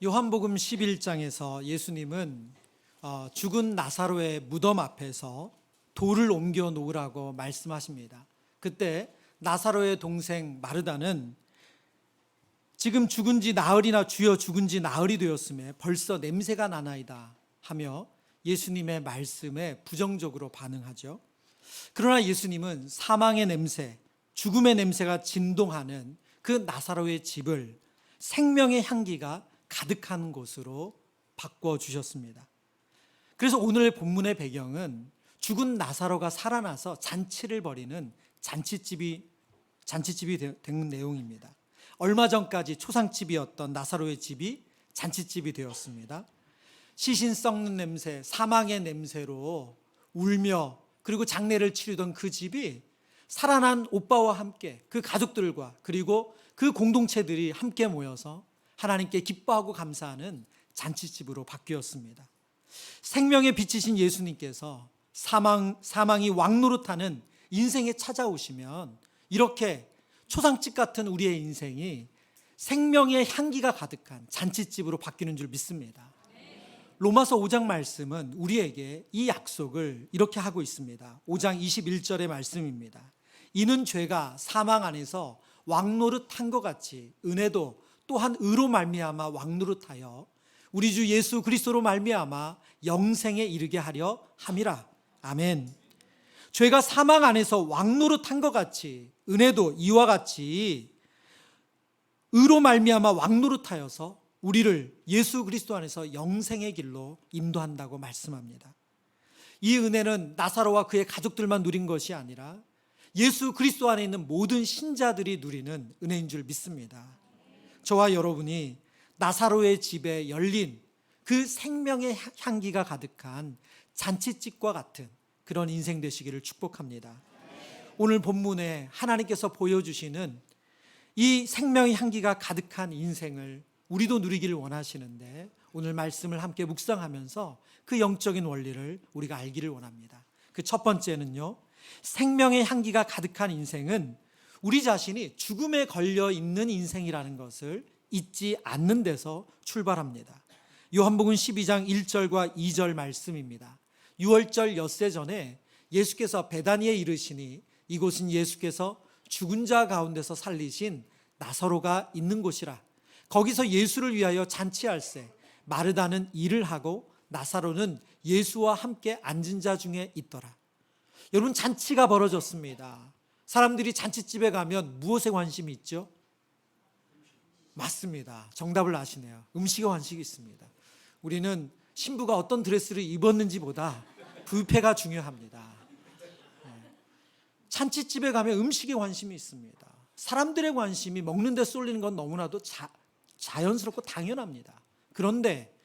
요한복음 11장에서 예수님은 죽은 나사로의 무덤 앞에서 돌을 옮겨 놓으라고 말씀하십니다. 그때 나사로의 동생 마르다는 지금 죽은 지 나흘이나 주여 죽은 지 나흘이 되었음에 벌써 냄새가 나나이다 하며 예수님의 말씀에 부정적으로 반응하죠. 그러나 예수님은 사망의 냄새, 죽음의 냄새가 진동하는 그 나사로의 집을 생명의 향기가 가득한 곳으로 바꿔주셨습니다. 그래서 오늘 본문의 배경은 죽은 나사로가 살아나서 잔치를 벌이는 잔치집이 된 내용입니다. 얼마 전까지 초상집이었던 나사로의 집이 잔치집이 되었습니다. 시신 썩는 냄새, 사망의 냄새로 울며 그리고 장례를 치르던 그 집이 살아난 오빠와 함께 그 가족들과 그리고 그 공동체들이 함께 모여서 하나님께 기뻐하고 감사하는 잔치집으로 바뀌었습니다. 생명의 빛이신 예수님께서 사망이 왕노릇하는 인생에 찾아오시면 이렇게 초상집 같은 우리의 인생이 생명의 향기가 가득한 잔치집으로 바뀌는 줄 믿습니다. 로마서 5장 말씀은 우리에게 이 약속을 이렇게 하고 있습니다. 5장 21절의 말씀입니다. 이는 죄가 사망 안에서 왕노릇한 것 같이 은혜도 또한 의로 말미암아 왕노릇하여 우리 주 예수 그리스도로 말미암아 영생에 이르게 하려 함이라. 아멘. 죄가 사망 안에서 왕노릇한 것 같이 은혜도 이와 같이 의로 말미암아 왕노릇하여서 우리를 예수 그리스도 안에서 영생의 길로 인도한다고 말씀합니다. 이 은혜는 나사로와 그의 가족들만 누린 것이 아니라 예수 그리스도 안에 있는 모든 신자들이 누리는 은혜인 줄 믿습니다. 저와 여러분이 나사로의 집에 열린 그 생명의 향기가 가득한 잔치집과 같은 그런 인생 되시기를 축복합니다. 오늘 본문에 하나님께서 보여주시는 이 생명의 향기가 가득한 인생을 우리도 누리기를 원하시는데 오늘 말씀을 함께 묵상하면서 그 영적인 원리를 우리가 알기를 원합니다. 그 첫 번째는요, 생명의 향기가 가득한 인생은 우리 자신이 죽음에 걸려 있는 인생이라는 것을 잊지 않는 데서 출발합니다. 요한복음 12장 1절과 2절 말씀입니다. 6월절 엿새 전에 예수께서 베다니에 이르시니 이곳은 예수께서 죽은 자 가운데서 살리신 나사로가 있는 곳이라. 거기서 예수를 위하여 잔치할세 마르다는 일을 하고 나사로는 예수와 함께 앉은 자 중에 있더라. 여러분, 잔치가 벌어졌습니다. 사람들이 잔치집에 가면 무엇에 관심이 있죠? 맞습니다. 정답을 아시네요. 음식에 관심이 있습니다. 우리는 신부가 어떤 드레스를 입었는지보다 뷔페가 중요합니다. 잔치집에 가면 음식에 관심이 있습니다. 사람들의 관심이 먹는 데 쏠리는 건 너무나도 자연스럽고 당연합니다. 그런데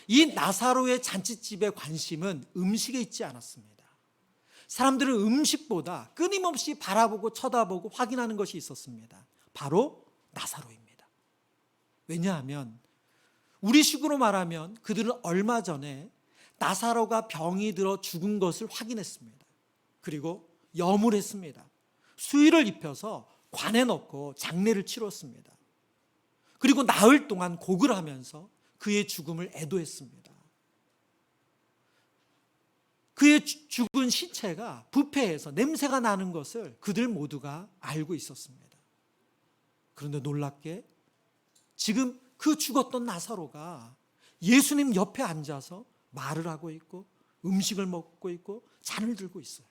이 나사로의 잔치집의 관심은 음식에 있지 않았습니다. 사람들은 음식보다 끊임없이 바라보고 쳐다보고 확인하는 것이 있었습니다. 바로 나사로입니다. 왜냐하면 우리식으로 말하면 그들은 얼마 전에 나사로가 병이 들어 죽은 것을 확인했습니다. 그리고 염을했습니다. 수의를 입혀서 관에 넣고 장례를 치렀습니다. 그리고 나흘 동안 곡을 하면서 그의 죽음을 애도했습니다. 그의 죽은 시체가 부패해서 냄새가 나는 것을 그들 모두가 알고 있었습니다. 그런데 놀랍게 지금 그 죽었던 나사로가 예수님 옆에 앉아서 말을 하고 있고 음식을 먹고 있고 잔을 들고 있어요.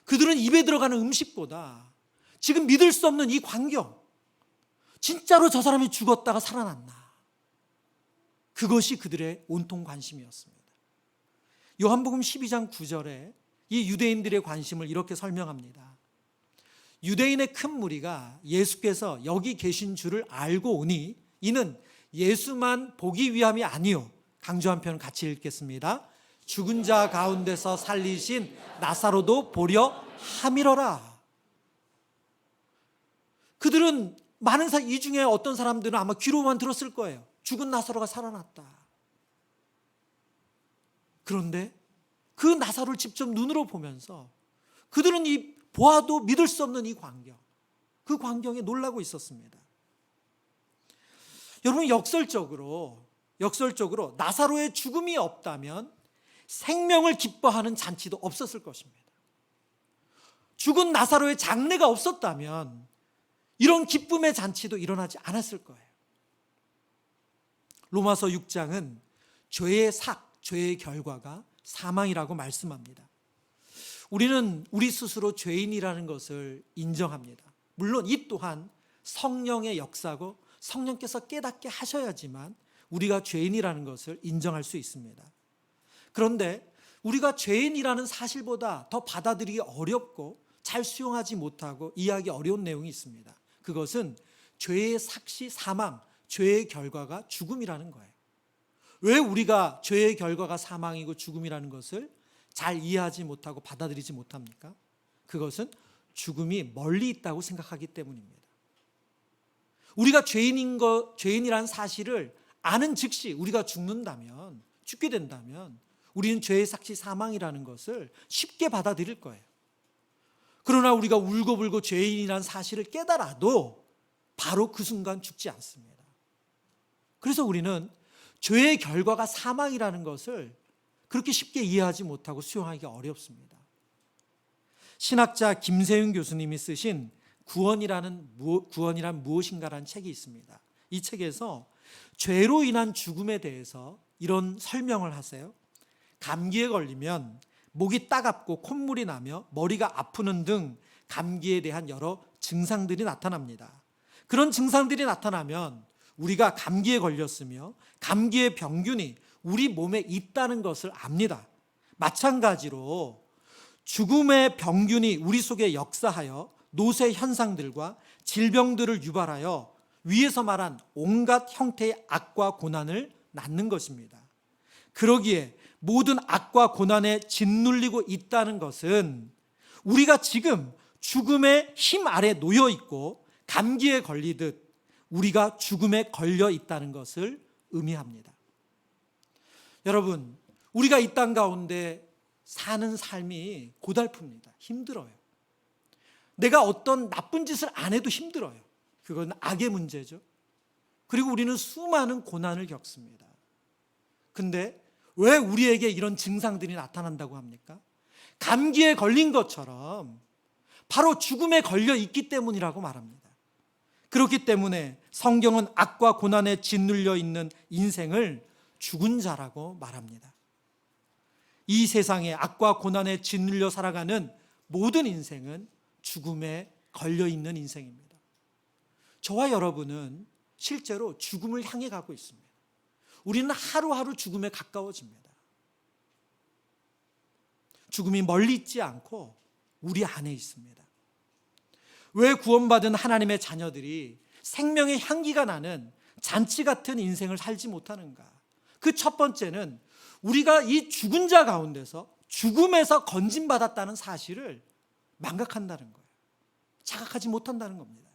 그들은 입에 들어가는 음식보다 지금 믿을 수 없는 이 광경, 진짜로 저 사람이 죽었다가 살아났나, 그것이 그들의 온통 관심이었습니다. 요한복음 12장 9절에 이 유대인들의 관심을 이렇게 설명합니다. 유대인의 큰 무리가 예수께서 여기 계신 줄을 알고 오니 이는 예수만 보기 위함이 아니요, 강조 한 편 같이 읽겠습니다. 죽은 자 가운데서 살리신 나사로도 보려 함이러라. 그들은 이 중에 어떤 사람들은 아마 귀로만 들었을 거예요. 죽은 나사로가 살아났다. 그런데 그 나사로를 직접 눈으로 보면서 그들은 보아도 믿을 수 없는 이 광경, 그 광경에 놀라고 있었습니다. 여러분, 역설적으로 나사로의 죽음이 없다면 생명을 기뻐하는 잔치도 없었을 것입니다. 죽은 나사로의 장례가 없었다면 이런 기쁨의 잔치도 일어나지 않았을 거예요. 로마서 6장은 죄의 결과가 사망이라고 말씀합니다. 우리는 우리 스스로 죄인이라는 것을 인정합니다. 물론 이 또한 성령의 역사고 성령께서 깨닫게 하셔야지만 우리가 죄인이라는 것을 인정할 수 있습니다. 그런데 우리가 죄인이라는 사실보다 더 받아들이기 어렵고 잘 수용하지 못하고 이해하기 어려운 내용이 있습니다. 그것은 죄의 삭시 사망, 죄의 결과가 죽음이라는 거예요. 왜 우리가 죄의 결과가 사망이고 죽음이라는 것을 잘 이해하지 못하고 받아들이지 못합니까? 그것은 죽음이 멀리 있다고 생각하기 때문입니다. 우리가 죄인이라는 사실을 아는 즉시 우리가 죽게 된다면 우리는 죄의 삭시 사망이라는 것을 쉽게 받아들일 거예요. 그러나 우리가 울고불고 죄인이라는 사실을 깨달아도 바로 그 순간 죽지 않습니다. 그래서 우리는 죄의 결과가 사망이라는 것을 그렇게 쉽게 이해하지 못하고 수용하기 어렵습니다. 신학자 김세윤 교수님이 쓰신 구원이란 무엇인가라는 책이 있습니다. 이 책에서 죄로 인한 죽음에 대해서 이런 설명을 하세요. 감기에 걸리면 목이 따갑고 콧물이 나며 머리가 아프는 등 감기에 대한 여러 증상들이 나타납니다. 그런 증상들이 나타나면 우리가 감기에 걸렸으며 감기의 병균이 우리 몸에 있다는 것을 압니다. 마찬가지로 죽음의 병균이 우리 속에 역사하여 노쇠 현상들과 질병들을 유발하여 위에서 말한 온갖 형태의 악과 고난을 낳는 것입니다. 그러기에 모든 악과 고난에 짓눌리고 있다는 것은 우리가 지금 죽음의 힘 아래 놓여 있고 감기에 걸리듯 우리가 죽음에 걸려 있다는 것을 의미합니다. 여러분, 우리가 이 땅 가운데 사는 삶이 고달픕니다. 힘들어요. 내가 어떤 나쁜 짓을 안 해도 힘들어요. 그건 악의 문제죠. 그리고 우리는 수많은 고난을 겪습니다. 근데 왜 우리에게 이런 증상들이 나타난다고 합니까? 감기에 걸린 것처럼 바로 죽음에 걸려 있기 때문이라고 말합니다. 그렇기 때문에 성경은 악과 고난에 짓눌려 있는 인생을 죽은 자라고 말합니다. 이 세상에 악과 고난에 짓눌려 살아가는 모든 인생은 죽음에 걸려 있는 인생입니다. 저와 여러분은 실제로 죽음을 향해 가고 있습니다. 우리는 하루하루 죽음에 가까워집니다. 죽음이 멀리 있지 않고 우리 안에 있습니다. 왜 구원받은 하나님의 자녀들이 생명의 향기가 나는 잔치 같은 인생을 살지 못하는가? 그 첫 번째는 우리가 이 죽은 자 가운데서 죽음에서 건진받았다는 사실을 망각한다는 거예요. 자각하지 못한다는 겁니다.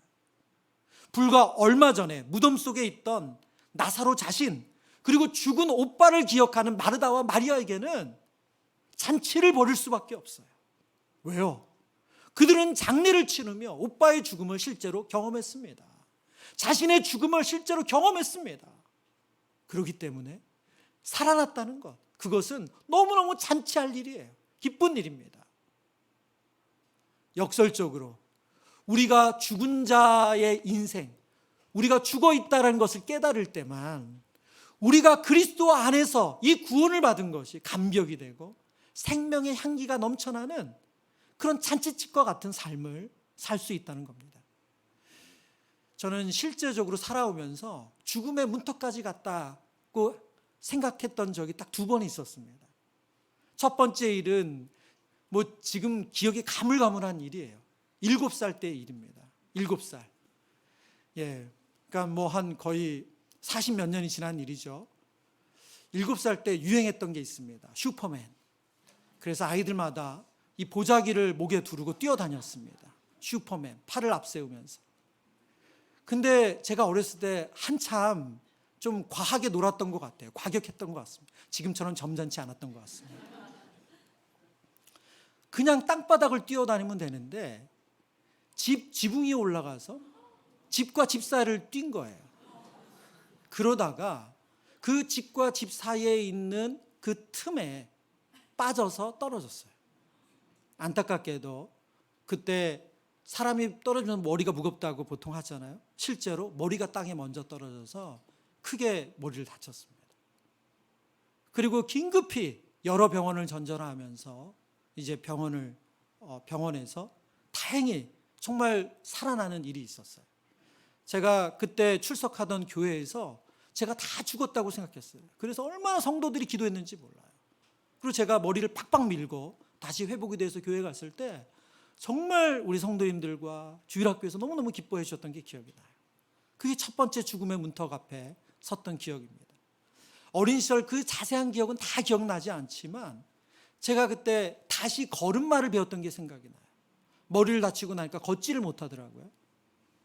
불과 얼마 전에 무덤 속에 있던 나사로 자신, 그리고 죽은 오빠를 기억하는 마르다와 마리아에게는 잔치를 벌일 수밖에 없어요. 왜요? 그들은 장례를 치르며 오빠의 죽음을 실제로 경험했습니다. 자신의 죽음을 실제로 경험했습니다. 그렇기 때문에 살아났다는 것, 그것은 너무너무 잔치할 일이에요. 기쁜 일입니다. 역설적으로 우리가 죽은 자의 인생, 우리가 죽어 있다는 것을 깨달을 때만 우리가 그리스도 안에서 이 구원을 받은 것이 감격이 되고 생명의 향기가 넘쳐나는 그런 잔치집과 같은 삶을 살 수 있다는 겁니다. 저는 실제적으로 살아오면서 죽음의 문턱까지 갔다고 생각했던 적이 딱 2번 있었습니다. 첫 번째 일은 지금 기억이 가물가물한 일이에요. 7살 때의 일입니다. 7살. 그러니까 한 거의 40몇 년이 지난 일이죠. 7살 때 유행했던 게 있습니다. 슈퍼맨. 그래서 아이들마다 이 보자기를 목에 두르고 뛰어다녔습니다. 슈퍼맨, 팔을 앞세우면서. 근데 제가 어렸을 때 한참 좀 과하게 놀았던 것 같아요. 과격했던 것 같습니다. 지금처럼 점잖지 않았던 것 같습니다. 그냥 땅바닥을 뛰어다니면 되는데 지붕 위에 올라가서 집과 집 사이를 뛴 거예요. 그러다가 그 집과 집 사이에 있는 그 틈에 빠져서 떨어졌어요. 안타깝게도 그때 사람이 떨어지면 머리가 무겁다고 보통 하잖아요. 실제로 머리가 땅에 먼저 떨어져서 크게 머리를 다쳤습니다. 그리고 긴급히 여러 병원을 전전하면서 이제 병원에서 다행히 정말 살아나는 일이 있었어요. 제가 그때 출석하던 교회에서 제가 다 죽었다고 생각했어요. 그래서 얼마나 성도들이 기도했는지 몰라요. 그리고 제가 머리를 팍팍 밀고 다시 회복이 돼서 교회 갔을 때 정말 우리 성도님들과 주일학교에서 너무너무 기뻐해 주셨던 게 기억이 나요. 그게 첫 번째 죽음의 문턱 앞에 섰던 기억입니다. 어린 시절 그 자세한 기억은 다 기억나지 않지만 제가 그때 다시 걸음마를 배웠던 게 생각이 나요. 머리를 다치고 나니까 걷지를 못하더라고요.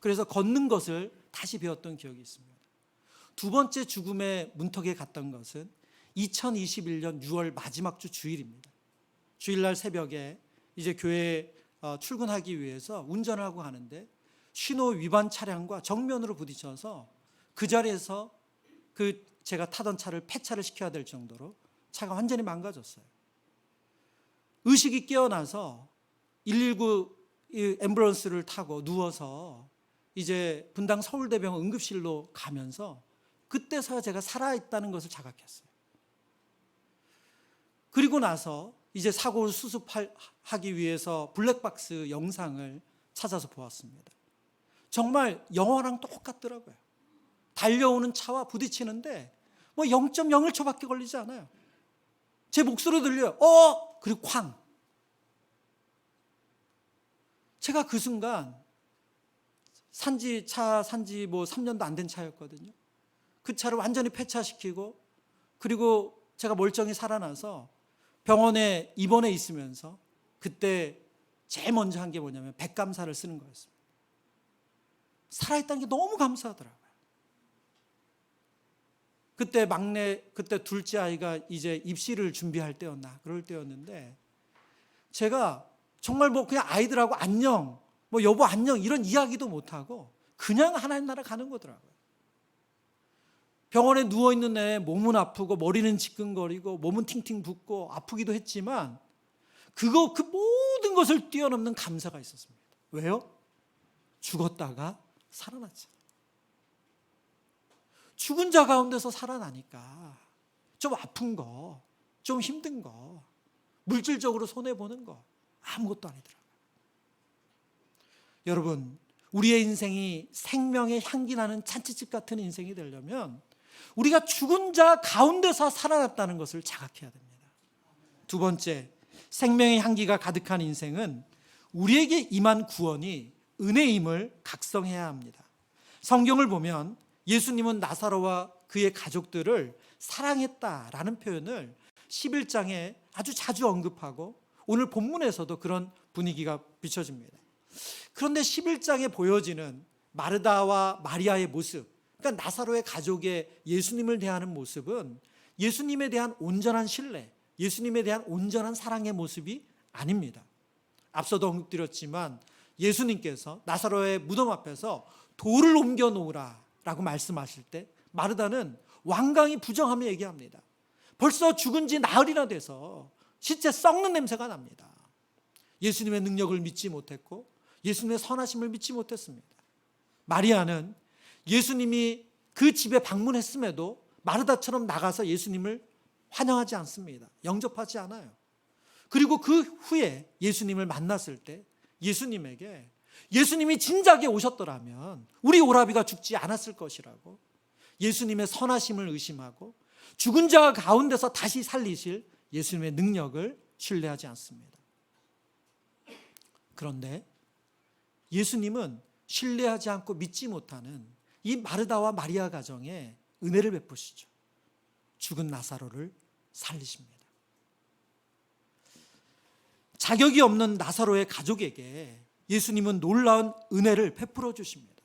그래서 걷는 것을 다시 배웠던 기억이 있습니다. 두 번째 죽음의 문턱에 갔던 것은 2021년 6월 마지막 주 주일입니다. 주일날 새벽에 이제 교회에 출근하기 위해서 운전을 하고 가는데 신호 위반 차량과 정면으로 부딪혀서 그 자리에서 제가 타던 차를 폐차를 시켜야 될 정도로 차가 완전히 망가졌어요. 의식이 깨어나서 119 앰뷸런스를 타고 누워서 이제 분당 서울대병원 응급실로 가면서 그때서야 제가 살아있다는 것을 자각했어요. 그리고 나서 이제 사고를 수습하기 위해서 블랙박스 영상을 찾아서 보았습니다. 정말 영화랑 똑같더라고요. 달려오는 차와 부딪히는데 뭐 0.01초밖에 걸리지 않아요. 제 목소리 들려요. 그리고 쾅. 제가 그 순간 산지 뭐 3년도 안 된 차였거든요. 그 차를 완전히 폐차시키고 그리고 제가 멀쩡히 살아나서 병원에 입원해 있으면서 그때 제일 먼저 한 게 뭐냐면 백감사를 쓰는 거였습니다. 살아있다는 게 너무 감사하더라고요. 그때 둘째 아이가 이제 입시를 준비할 때였나 그럴 때였는데 제가 정말 뭐 그냥 아이들하고 안녕, 뭐 여보 안녕 이런 이야기도 못하고 그냥 하나님 나라 가는 거더라고요. 병원에 누워있는 애 몸은 아프고 머리는 지끈거리고 몸은 팅팅 붓고 아프기도 했지만 그 모든 것을 뛰어넘는 감사가 있었습니다. 왜요? 죽었다가 살아났잖아요. 죽은 자 가운데서 살아나니까 좀 아픈 거, 좀 힘든 거, 물질적으로 손해보는 거 아무것도 아니더라고요. 여러분, 우리의 인생이 생명의 향기 나는 잔치집 같은 인생이 되려면 우리가 죽은 자 가운데서 살아났다는 것을 자각해야 됩니다. 두 번째, 생명의 향기가 가득한 인생은 우리에게 임한 구원이 은혜임을 각성해야 합니다. 성경을 보면 예수님은 나사로와 그의 가족들을 사랑했다라는 표현을 11장에 아주 자주 언급하고 오늘 본문에서도 그런 분위기가 비춰집니다. 그런데 11장에 보여지는 마르다와 마리아의 모습, 그러니까 나사로의 가족의 예수님을 대하는 모습은 예수님에 대한 온전한 신뢰, 예수님에 대한 온전한 사랑의 모습이 아닙니다. 앞서도 언급드렸지만 예수님께서 나사로의 무덤 앞에서 돌을 옮겨 놓으라 라고 말씀하실 때 마르다는 완강히 부정하며 얘기합니다. 벌써 죽은 지 나흘이나 돼서 시체 썩는 냄새가 납니다. 예수님의 능력을 믿지 못했고 예수님의 선하심을 믿지 못했습니다. 마리아는 예수님이 그 집에 방문했음에도 마르다처럼 나가서 예수님을 환영하지 않습니다. 영접하지 않아요. 그리고 그 후에 예수님을 만났을 때 예수님에게 예수님이 진작에 오셨더라면 우리 오라비가 죽지 않았을 것이라고 예수님의 선하심을 의심하고 죽은 자 가운데서 다시 살리실 예수님의 능력을 신뢰하지 않습니다. 그런데 예수님은 신뢰하지 않고 믿지 못하는 이 마르다와 마리아 가정에 은혜를 베푸시죠. 죽은 나사로를 살리십니다. 자격이 없는 나사로의 가족에게 예수님은 놀라운 은혜를 베풀어 주십니다.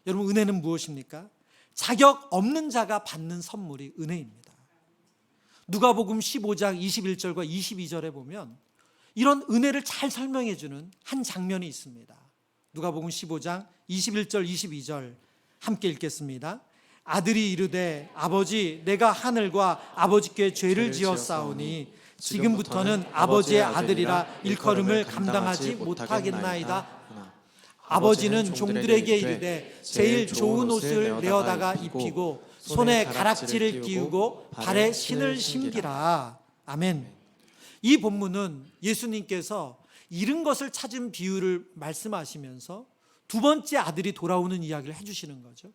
여러분, 은혜는 무엇입니까? 자격 없는 자가 받는 선물이 은혜입니다. 누가복음 15장 21절과 22절에 보면 이런 은혜를 잘 설명해 주는 한 장면이 있습니다. 누가복음 15장 21절 22절 함께 읽겠습니다. 아들이 이르되 아버지 내가 하늘과 아버지께 죄를 지었사오니 지금부터는 아버지의 아들이라 일컬음을 감당하지 못하겠나이다. 아버지는 종들에게 이르되 제일 좋은 옷을 내어다가 입히고 손에 가락지를 끼우고 발에 신을 신기라. 아멘. 이 본문은 예수님께서 잃은 것을 찾은 비유를 말씀하시면서 두 번째 아들이 돌아오는 이야기를 해주시는 거죠.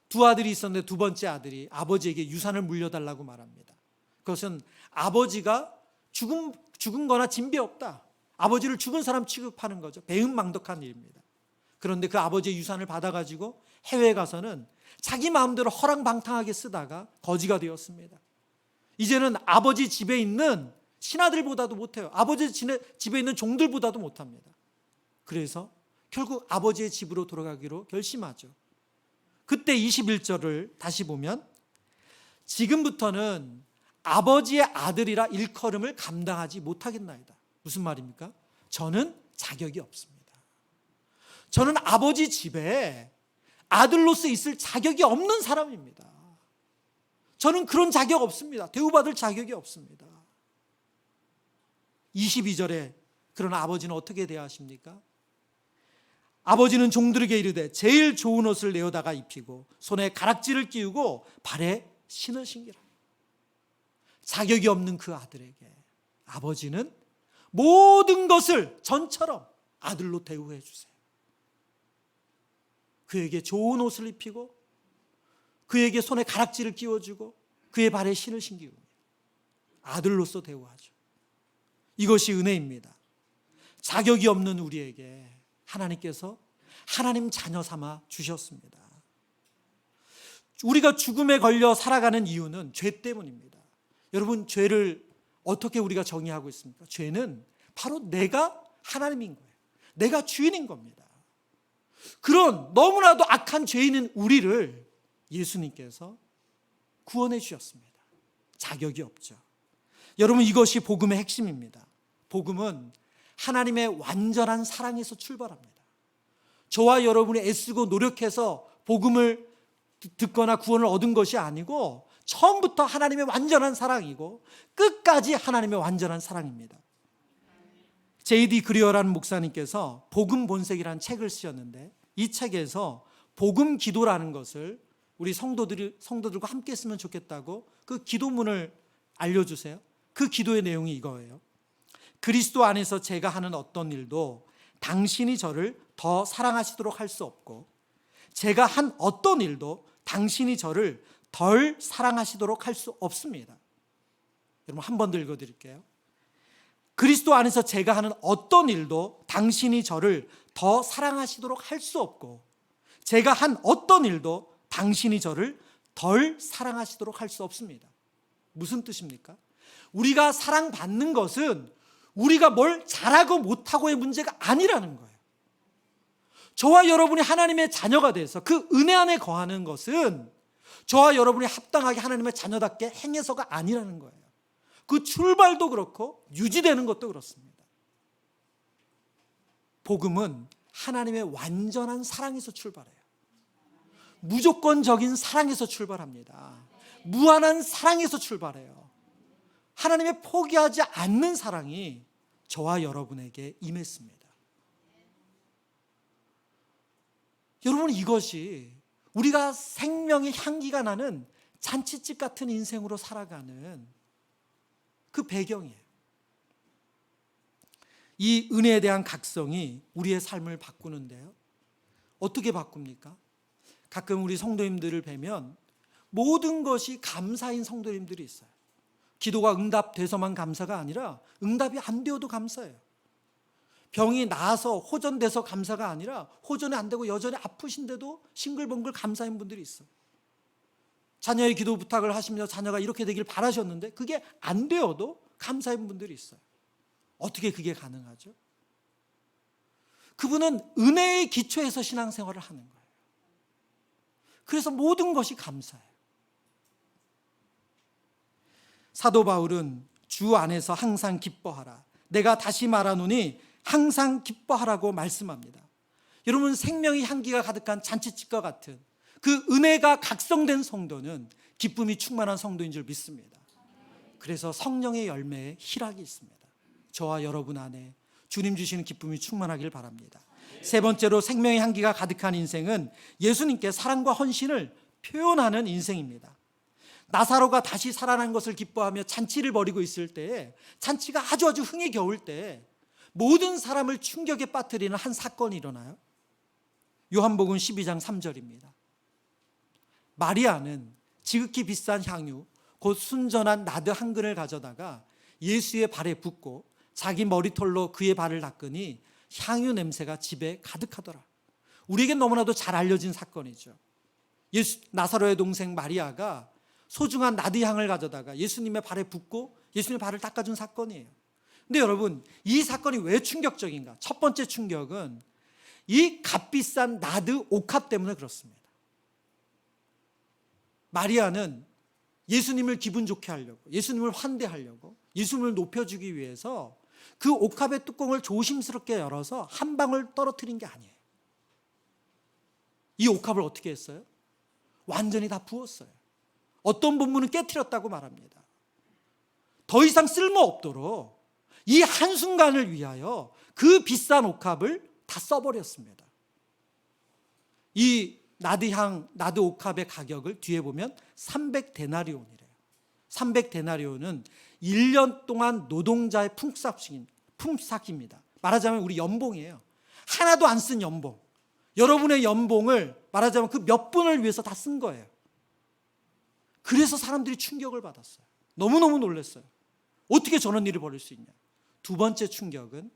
두 아들이 있었는데 두 번째 아들이 아버지에게 유산을 물려달라고 말합니다. 그것은 아버지가 죽은 거나 진배 없다, 아버지를 죽은 사람 취급하는 거죠. 배은망덕한 일입니다. 그런데 그 아버지의 유산을 받아가지고 해외에 가서는 자기 마음대로 허랑방탕하게 쓰다가 거지가 되었습니다. 이제는 아버지 집에 있는 신하들보다도 못해요. 아버지 집에 있는 종들보다도 못합니다. 그래서 결국 아버지의 집으로 돌아가기로 결심하죠. 그때 21절을 다시 보면 지금부터는 아버지의 아들이라 일컬음을 감당하지 못하겠나이다. 무슨 말입니까? 저는 자격이 없습니다. 저는 아버지 집에 아들로서 있을 자격이 없는 사람입니다. 저는 그런 자격 없습니다. 대우받을 자격이 없습니다. 22절에 그러나 아버지는 어떻게 대하십니까? 아버지는 종들에게 이르되 제일 좋은 옷을 내어다가 입히고 손에 가락지를 끼우고 발에 신을 신기라. 자격이 없는 그 아들에게 아버지는 모든 것을 전처럼 아들로 대우해 주세요. 그에게 좋은 옷을 입히고 그에게 손에 가락지를 끼워주고 그의 발에 신을 신기고 아들로서 대우하죠. 이것이 은혜입니다. 자격이 없는 우리에게 하나님께서 하나님 자녀 삼아 주셨습니다. 우리가 죽음에 걸려 살아가는 이유는 죄 때문입니다. 여러분, 죄를 어떻게 우리가 정의하고 있습니까? 죄는 바로 내가 하나님인 거예요. 내가 주인인 겁니다. 그런 너무나도 악한 죄인인 우리를 예수님께서 구원해 주셨습니다. 자격이 없죠. 여러분, 이것이 복음의 핵심입니다. 복음은 하나님의 완전한 사랑에서 출발합니다. 저와 여러분이 애쓰고 노력해서 복음을 듣거나 구원을 얻은 것이 아니고 처음부터 하나님의 완전한 사랑이고 끝까지 하나님의 완전한 사랑입니다. J.D. 그리어라는 목사님께서 복음 본색이라는 책을 쓰셨는데 이 책에서 복음 기도라는 것을 우리 성도들과 함께 쓰면 좋겠다고 그 기도문을 알려주세요. 그 기도의 내용이 이거예요. 그리스도 안에서 제가 하는 어떤 일도 당신이 저를 더 사랑하시도록 할 수 없고 제가 한 어떤 일도 당신이 저를 덜 사랑하시도록 할 수 없습니다. 여러분, 한 번 더 읽어드릴게요. 그리스도 안에서 제가 하는 어떤 일도 당신이 저를 더 사랑하시도록 할 수 없고 제가 한 어떤 일도 당신이 저를 덜 사랑하시도록 할 수 없습니다. 무슨 뜻입니까? 우리가 사랑받는 것은 우리가 뭘 잘하고 못하고의 문제가 아니라는 거예요. 저와 여러분이 하나님의 자녀가 돼서 그 은혜 안에 거하는 것은 저와 여러분이 합당하게 하나님의 자녀답게 행해서가 아니라는 거예요. 그 출발도 그렇고 유지되는 것도 그렇습니다. 복음은 하나님의 완전한 사랑에서 출발해요. 무조건적인 사랑에서 출발합니다. 무한한 사랑에서 출발해요. 하나님의 포기하지 않는 사랑이 저와 여러분에게 임했습니다. 여러분, 이것이 우리가 생명의 향기가 나는 잔치집 같은 인생으로 살아가는 그 배경이에요. 이 은혜에 대한 각성이 우리의 삶을 바꾸는데요. 어떻게 바꿉니까? 가끔 우리 성도님들을 뵈면 모든 것이 감사인 성도님들이 있어요. 기도가 응답돼서만 감사가 아니라 응답이 안 되어도 감사해요. 병이 나아서 호전돼서 감사가 아니라 호전이 안 되고 여전히 아프신데도 싱글벙글 감사한 분들이 있어요. 자녀의 기도 부탁을 하시며 자녀가 이렇게 되길 바라셨는데 그게 안 되어도 감사한 분들이 있어요. 어떻게 그게 가능하죠? 그분은 은혜의 기초에서 신앙생활을 하는 거예요. 그래서 모든 것이 감사해요. 사도 바울은 주 안에서 항상 기뻐하라. 내가 다시 말하노니 항상 기뻐하라고 말씀합니다. 여러분, 생명의 향기가 가득한 잔치집과 같은 그 은혜가 각성된 성도는 기쁨이 충만한 성도인 줄 믿습니다. 그래서 성령의 열매에 희락이 있습니다. 저와 여러분 안에 주님 주시는 기쁨이 충만하길 바랍니다. 세 번째로 생명의 향기가 가득한 인생은 예수님께 사랑과 헌신을 표현하는 인생입니다. 나사로가 다시 살아난 것을 기뻐하며 잔치를 벌이고 있을 때에, 잔치가 아주 흥에 겨울 때 모든 사람을 충격에 빠뜨리는 한 사건이 일어나요. 요한복음 12장 3절입니다. 마리아는 지극히 비싼 향유 곧 순전한 나드 한 근을 가져다가 예수의 발에 붓고 자기 머리털로 그의 발을 닦으니 향유 냄새가 집에 가득하더라. 우리에겐 너무나도 잘 알려진 사건이죠. 나사로의 동생 마리아가 소중한 나드 향을 가져다가 예수님의 발에 붓고 예수님의 발을 닦아준 사건이에요. 근데 여러분, 이 사건이 왜 충격적인가? 첫 번째 충격은 이 값비싼 나드 옥합 때문에 그렇습니다. 마리아는 예수님을 기분 좋게 하려고, 예수님을 환대하려고, 예수님을 높여주기 위해서 그 옥합의 뚜껑을 조심스럽게 열어서 한 방울 떨어뜨린 게 아니에요. 이 옥합을 어떻게 했어요? 완전히 다 부었어요. 어떤 본문은 깨트렸다고 말합니다. 더 이상 쓸모없도록 이 한순간을 위하여 그 비싼 옥합을 다 써버렸습니다. 이 나드 옥합의 가격을 뒤에 보면 300데나리온이래요. 300데나리온은 1년 동안 노동자의 품삯입니다. 말하자면 우리 연봉이에요. 하나도 안 쓴 연봉. 여러분의 연봉을 말하자면 그 몇 분을 위해서 다 쓴 거예요. 그래서 사람들이 충격을 받았어요. 너무너무 놀랐어요. 어떻게 저런 일을 벌일 수 있냐. 두 번째 충격은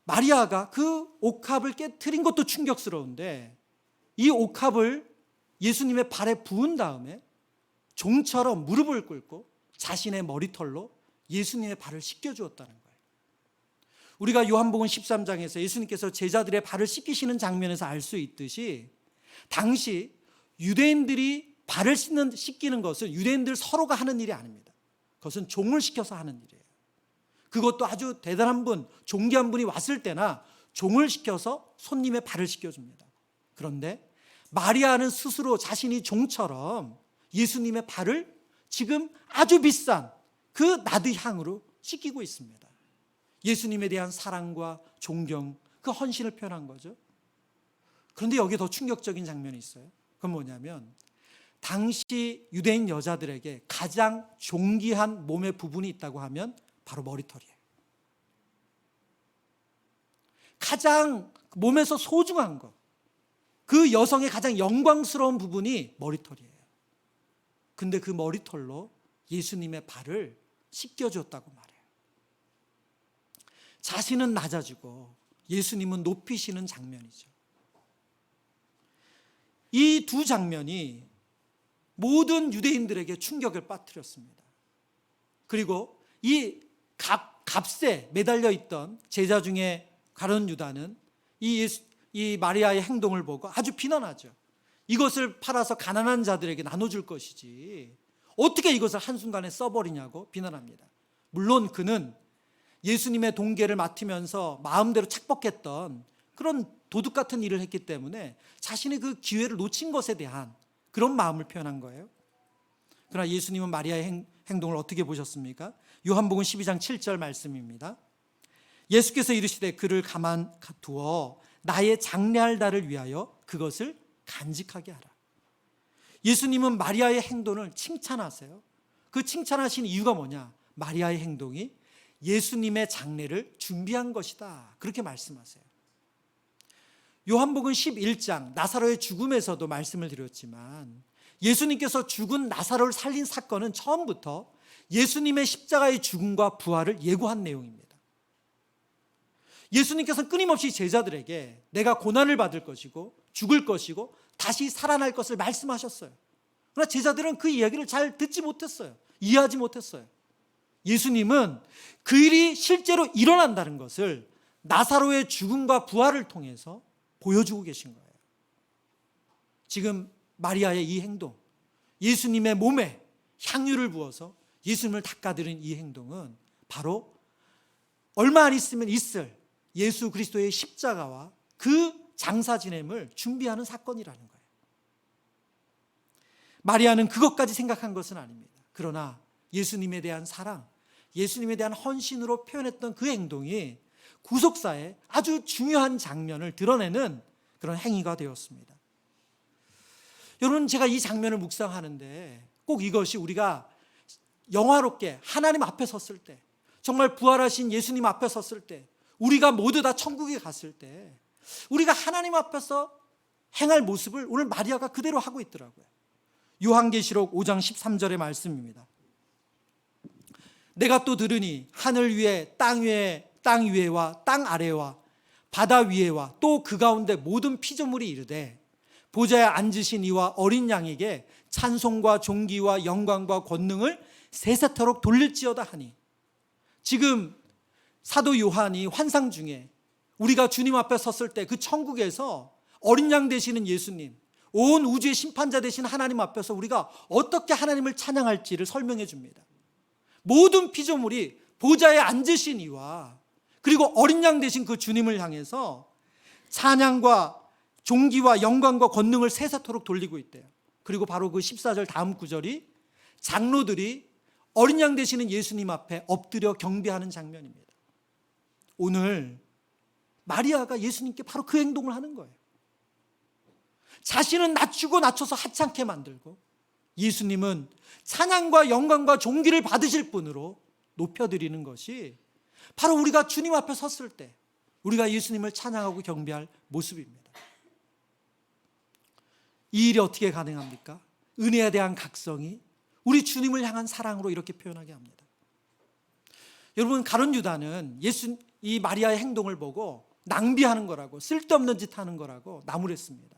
마리아가 그 옥합을 깨트린 것도 충격스러운데, 이 옥합을 예수님의 발에 부은 다음에 종처럼 무릎을 꿇고 자신의 머리털로 예수님의 발을 씻겨주었다는 거예요. 우리가 요한복음 13장에서 예수님께서 제자들의 발을 씻기시는 장면에서 알 수 있듯이, 당시 유대인들이 발을 씻기는 것은 유대인들 서로가 하는 일이 아닙니다. 그것은 종을 시켜서 하는 일이에요. 그것도 아주 대단한 분, 존귀한 분이 왔을 때나 종을 시켜서 손님의 발을 씻겨줍니다. 그런데 마리아는 스스로 자신이 종처럼 예수님의 발을 지금 아주 비싼 그 나드 향으로 씻기고 있습니다. 예수님에 대한 사랑과 존경, 그 헌신을 표현한 거죠. 그런데 여기에 더 충격적인 장면이 있어요. 그건 뭐냐면, 당시 유대인 여자들에게 가장 존귀한 몸의 부분이 있다고 하면 바로 머리털이에요. 가장 몸에서 소중한 것, 그 여성의 가장 영광스러운 부분이 머리털이에요. 근데 그 머리털로 예수님의 발을 씻겨줬다고 말해요. 자신은 낮아지고 예수님은 높이시는 장면이죠. 이 두 장면이 모든 유대인들에게 충격을 빠뜨렸습니다. 그리고 이 값에 매달려 있던 제자 중에 가룟 유다는 이 마리아의 행동을 보고 아주 비난하죠. 이것을 팔아서 가난한 자들에게 나눠줄 것이지 어떻게 이것을 한순간에 써버리냐고 비난합니다. 물론 그는 예수님의 동계를 맡으면서 마음대로 착복했던 그런 도둑 같은 일을 했기 때문에 자신의 그 기회를 놓친 것에 대한 그런 마음을 표현한 거예요. 그러나 예수님은 마리아의 행동을 어떻게 보셨습니까? 요한복음 12장 7절 말씀입니다. 예수께서 이르시되 그를 가만 두어 나의 장래할 날을 위하여 그것을 간직하게 하라. 예수님은 마리아의 행동을 칭찬하세요. 그 칭찬하신 이유가 뭐냐? 마리아의 행동이 예수님의 장래를 준비한 것이다, 그렇게 말씀하세요. 요한복음 11장 나사로의 죽음에서도 말씀을 드렸지만, 예수님께서 죽은 나사로를 살린 사건은 처음부터 예수님의 십자가의 죽음과 부활을 예고한 내용입니다. 예수님께서는 끊임없이 제자들에게 내가 고난을 받을 것이고 죽을 것이고 다시 살아날 것을 말씀하셨어요. 그러나 제자들은 그 이야기를 잘 듣지 못했어요. 이해하지 못했어요. 예수님은 그 일이 실제로 일어난다는 것을 나사로의 죽음과 부활을 통해서 보여주고 계신 거예요. 지금 마리아의 이 행동, 예수님의 몸에 향유를 부어서 예수님을 닦아드린 이 행동은 바로 얼마 안 있으면 있을 예수 그리스도의 십자가와 그 장사 지냄을 준비하는 사건이라는 거예요. 마리아는 그것까지 생각한 것은 아닙니다. 그러나 예수님에 대한 사랑, 예수님에 대한 헌신으로 표현했던 그 행동이 구속사의 아주 중요한 장면을 드러내는 그런 행위가 되었습니다. 여러분, 제가 이 장면을 묵상하는데 꼭 이것이 우리가 영화롭게 하나님 앞에 섰을 때, 정말 부활하신 예수님 앞에 섰을 때, 우리가 모두 다 천국에 갔을 때 우리가 하나님 앞에서 행할 모습을 오늘 마리아가 그대로 하고 있더라고요. 요한계시록 5장 13절의 말씀입니다. 내가 또 들으니 하늘 위에 땅 위에와 땅 아래와 바다 위에와 또 그 가운데 모든 피조물이 이르되 보좌에 앉으신 이와 어린 양에게 찬송과 존귀와 영광과 권능을 세세토록 돌릴지어다 하니, 지금 사도 요한이 환상 중에 우리가 주님 앞에 섰을 때 그 천국에서 어린 양 되시는 예수님, 온 우주의 심판자 되신 하나님 앞에서 우리가 어떻게 하나님을 찬양할지를 설명해 줍니다. 모든 피조물이 보좌에 앉으신 이와 그리고 어린 양 되신 그 주님을 향해서 찬양과 존귀와 영광과 권능을 세세토록 돌리고 있대요. 그리고 바로 그 14절 다음 구절이 장로들이 어린 양 되시는 예수님 앞에 엎드려 경배하는 장면입니다. 오늘 마리아가 예수님께 바로 그 행동을 하는 거예요. 자신은 낮추고 낮춰서 하찮게 만들고 예수님은 찬양과 영광과 존귀를 받으실 분으로 높여드리는 것이 바로 우리가 주님 앞에 섰을 때 우리가 예수님을 찬양하고 경배할 모습입니다. 이 일이 어떻게 가능합니까? 은혜에 대한 각성이 우리 주님을 향한 사랑으로 이렇게 표현하게 합니다. 여러분, 가룟 유다는 이 마리아의 행동을 보고 낭비하는 거라고, 쓸데없는 짓 하는 거라고 나무랬습니다.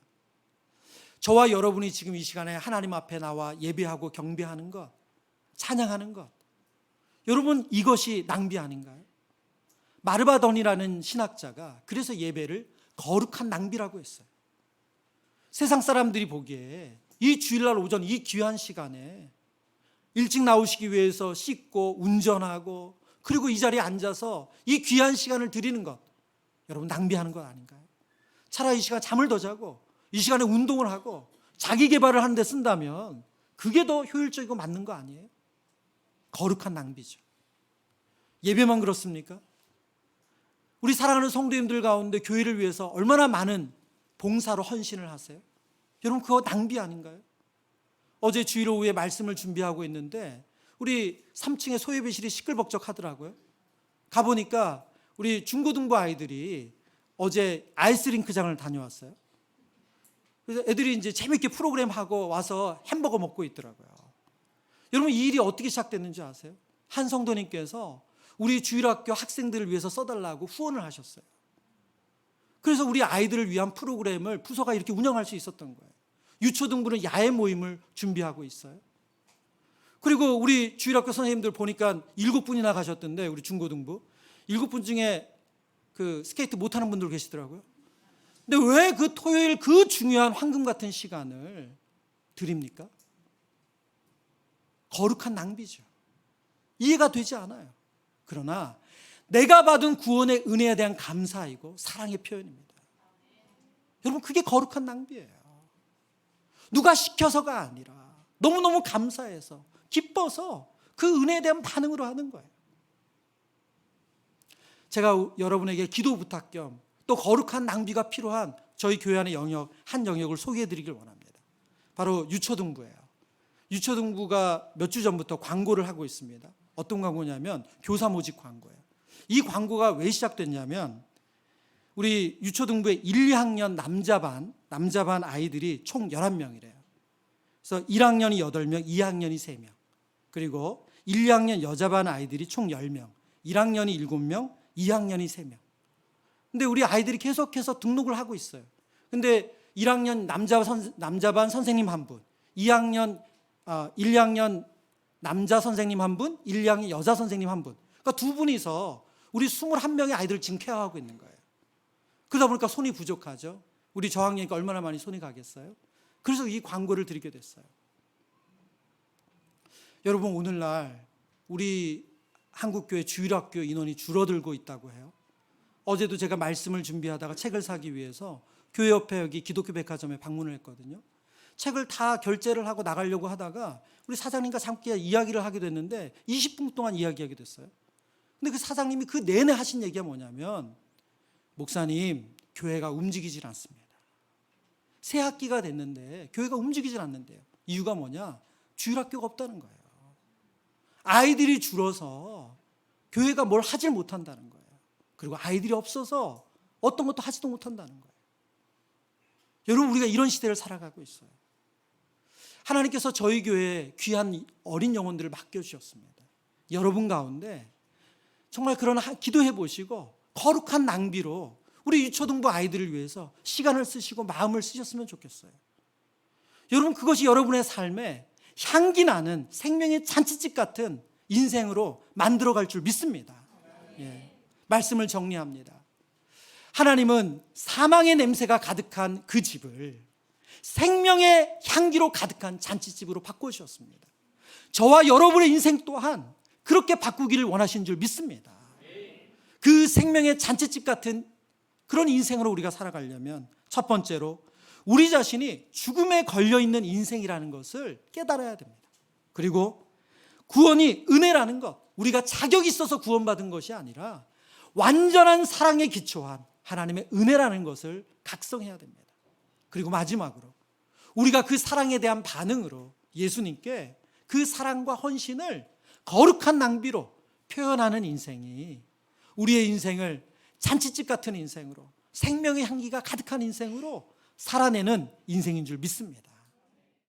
저와 여러분이 지금 이 시간에 하나님 앞에 나와 예배하고 경배하는 것, 찬양하는 것, 여러분, 이것이 낭비 아닌가요? 마르바돈이라는 신학자가 그래서 예배를 거룩한 낭비라고 했어요. 세상 사람들이 보기에 이 주일날 오전 이 귀한 시간에 일찍 나오시기 위해서 씻고 운전하고 그리고 이 자리에 앉아서 이 귀한 시간을 드리는 것, 여러분, 낭비하는 것 아닌가요? 차라리 이 시간 잠을 더 자고 이 시간에 운동을 하고 자기 개발을 하는 데 쓴다면 그게 더 효율적이고 맞는 거 아니에요? 거룩한 낭비죠. 예배만 그렇습니까? 우리 사랑하는 성도님들 가운데 교회를 위해서 얼마나 많은 봉사로 헌신을 하세요? 여러분, 그거 낭비 아닌가요? 어제 주일 오후에 말씀을 준비하고 있는데 우리 3층에 소예배실이 시끌벅적하더라고요. 가보니까 우리 중고등부 아이들이 어제 아이스링크장을 다녀왔어요. 그래서 애들이 이제 재밌게 프로그램 하고 와서 햄버거 먹고 있더라고요. 여러분, 이 일이 어떻게 시작됐는지 아세요? 한 성도님께서 우리 주일학교 학생들을 위해서 써달라고 후원을 하셨어요. 그래서 우리 아이들을 위한 프로그램을 부서가 이렇게 운영할 수 있었던 거예요. 유초등부는 야외 모임을 준비하고 있어요. 그리고 우리 주일학교 선생님들 보니까 7분이나 가셨던데, 우리 중고등부 7분 중에 그 스케이트 못하는 분들 계시더라고요. 근데 왜 그 토요일 그 중요한 황금 같은 시간을 드립니까? 거룩한 낭비죠. 이해가 되지 않아요. 그러나 내가 받은 구원의 은혜에 대한 감사이고 사랑의 표현입니다. 여러분, 그게 거룩한 낭비예요. 누가 시켜서가 아니라 너무너무 감사해서 기뻐서 그 은혜에 대한 반응으로 하는 거예요. 제가 여러분에게 기도 부탁 겸 또 거룩한 낭비가 필요한 저희 교회 안의 영역, 한 영역을 소개해 드리길 원합니다. 바로 유초등부예요. 유초등부가 몇 주 전부터 광고를 하고 있습니다. 어떤 광고냐면 교사 모집 광고예요. 이 광고가 왜 시작됐냐면 우리 유초등부의 1, 2학년 남자반 아이들이 총 11명이래요. 그래서 1학년이 8명, 2학년이 3명. 그리고 1, 2학년 여자반 아이들이 총 10명, 1학년이 7명, 2학년이 3명. 근데 우리 아이들이 계속해서 등록을 하고 있어요. 근데 1학년 남자반 선생님 한 분, 1, 2학년 남자 선생님 한 분, 1, 2학년 여자 선생님 한 분. 그러니까 두 분이서 우리 21명의 아이들을 지금 케어하고 있는 거예요. 그러다 보니까 손이 부족하죠. 우리 저학년이니까 얼마나 많이 손이 가겠어요? 그래서 이 광고를 드리게 됐어요. 여러분, 오늘날 우리 한국교회 주일학교 인원이 줄어들고 있다고 해요. 어제도 제가 말씀을 준비하다가 책을 사기 위해서 교회 옆에 여기 기독교 백화점에 방문을 했거든요. 책을 다 결제를 하고 나가려고 하다가 우리 사장님과 함께 이야기를 하게 됐는데 20분 동안 이야기하게 됐어요. 근데 그 사장님이 그 내내 하신 얘기가 뭐냐면, 목사님, 교회가 움직이질 않습니다. 새 학기가 됐는데 교회가 움직이질 않는데요. 이유가 뭐냐? 주일학교가 없다는 거예요. 아이들이 줄어서 교회가 뭘 하질 못한다는 거예요. 그리고 아이들이 없어서 어떤 것도 하지도 못한다는 거예요. 여러분, 우리가 이런 시대를 살아가고 있어요. 하나님께서 저희 교회에 귀한 어린 영혼들을 맡겨주셨습니다. 여러분 가운데 정말 그런 기도해 보시고 거룩한 낭비로 우리 유초등부 아이들을 위해서 시간을 쓰시고 마음을 쓰셨으면 좋겠어요. 여러분, 그것이 여러분의 삶에 향기 나는 생명의 잔치집 같은 인생으로 만들어갈 줄 믿습니다. 예. 말씀을 정리합니다. 하나님은 사망의 냄새가 가득한 그 집을 생명의 향기로 가득한 잔치집으로 바꾸셨습니다. 저와 여러분의 인생 또한 그렇게 바꾸기를 원하신 줄 믿습니다. 그 생명의 잔치집 같은 그런 인생으로 우리가 살아가려면 첫 번째로 우리 자신이 죽음에 걸려있는 인생이라는 것을 깨달아야 됩니다. 그리고 구원이 은혜라는 것, 우리가 자격이 있어서 구원받은 것이 아니라 완전한 사랑에 기초한 하나님의 은혜라는 것을 각성해야 됩니다. 그리고 마지막으로 우리가 그 사랑에 대한 반응으로 예수님께 그 사랑과 헌신을 거룩한 낭비로 표현하는 인생이 우리의 인생을 잔치집 같은 인생으로, 생명의 향기가 가득한 인생으로 살아내는 인생인 줄 믿습니다.